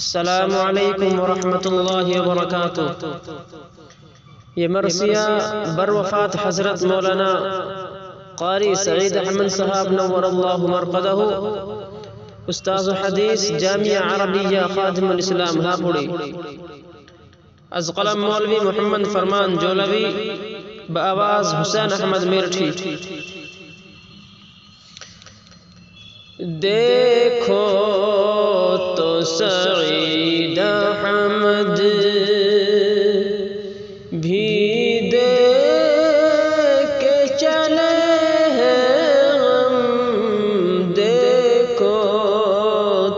السلام علیکم ورحمۃ اللہ وبرکاتہ۔ یہ مرسیہ بر وفات حضرت مولانا قاری سعید احمد صاحب نور اللہ مرقدہ، استاذ حدیث جامعہ عربیہ خادم الاسلام ہاپوڑی، از قلم مولوی محمد فرمان جولوی، بآواز حسین احمد میرٹھی۔ دیکھو تو سعید احمد بھی دیکھ کے چلے ہیں غم، دیکھو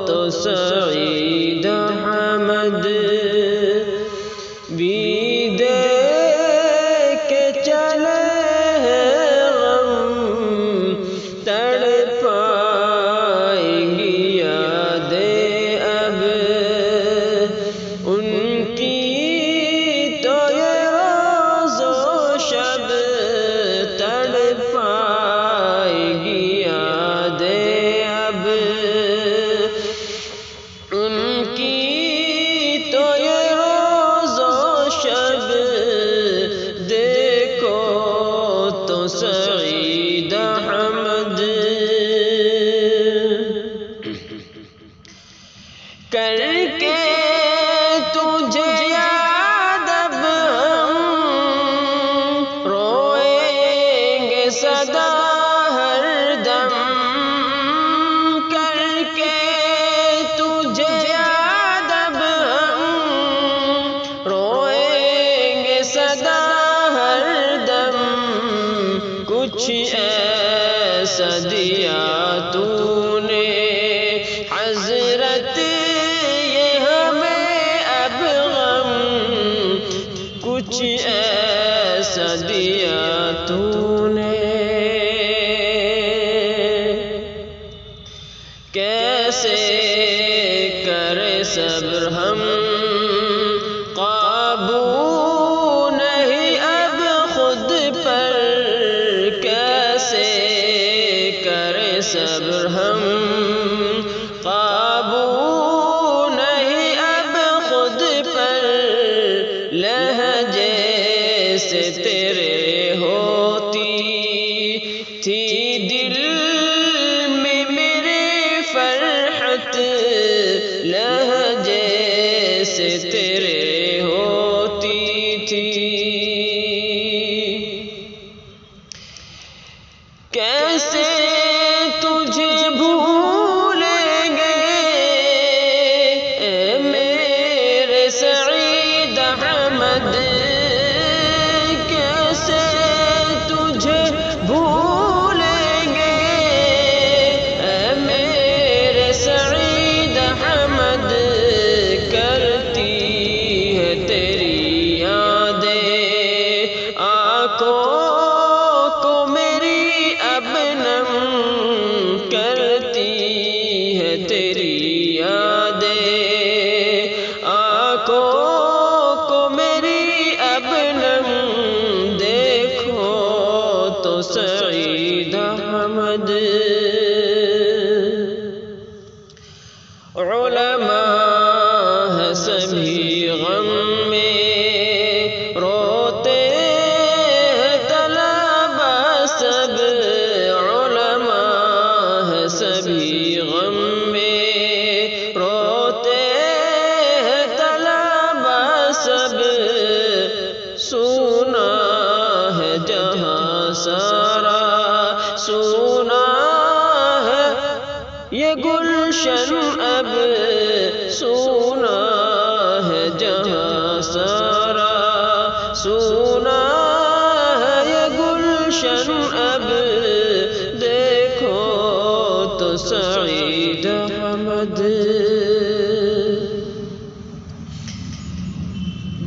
تو سعید احمد بھی دیکھ کے چلے ہیں غم، تڑپائیں گی یادیں اب ان کی تو یہ روز و شب، تڑپائیں گی یادیں اب ان کی تو یہ روز و شب، دیکھو تو سعید احمد کر کے تجھے یاد اب ہم روئیں گے سدا ہر دم، کر کے تجھے یاد اب ہم روئیں گے سدا ہر دم، کچھ ایسا دیا تو نے حضرت یہ ہمیں اب غم، کچھ ایسا دیا تو نے کیسے کرے صبر ہم، قابو نہیں اب خود پر، کیسے کرے صبر ہم، قابو نہیں اب خود پر، لہجے سے تیرے ہوتی تھی دل میں میرے فرحت، لہجے سے تیرے ہوتی تھی، کیسے تجھے بھولیں گے اے میرے سعید احمد، کیسے تجھے بھولیں گے اے میرے سعید احمد، کرتی ہے تیری یادیں آنکھوں کو میری اب نم، کرتی ہے تیری یادیں آنکھوں کو میری اب نم، دیکھو تو سعید احمد علماء ہے سبھی غم میں روتے ہیں طلبہ سب، علماء ہے سبھی غم میں روتے ہیں طلبہ سب، سونا ہے جہاں سارا سونا ہے یہ گلشن اب، سونا ہے جہاں سارا سونا ہے یہ گلشن اب، دیکھو تو سعید احمد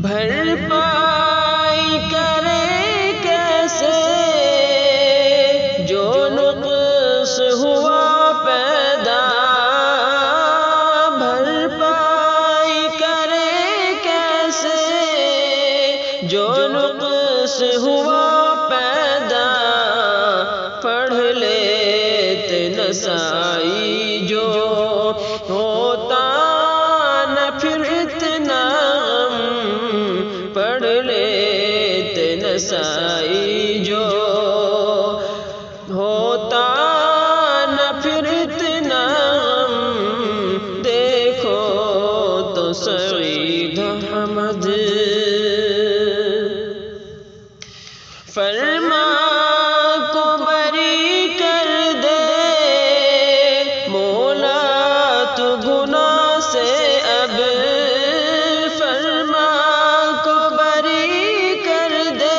بھرپائی کرے کیسے جو نقص ہوا پیدا، بھرپائی کرے کیسے جو نقص ہوا پیدا، پڑھ لیتے نسائی جو ہوتا نہ سعید احمد فرما کو بری کر دے مولا تو گناہ سے اب فرما کو بری کر دے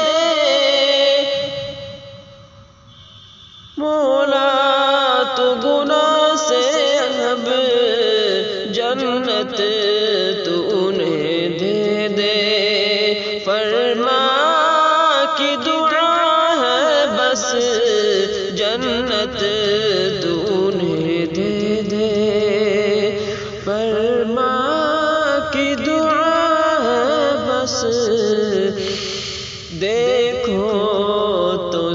مولا تو گناہ سے اب جنت تو انہیں دے دے فرما کی دعا ہے بس جنت تو انہیں دے دے فرما کی دعا ہے بس دیکھو تو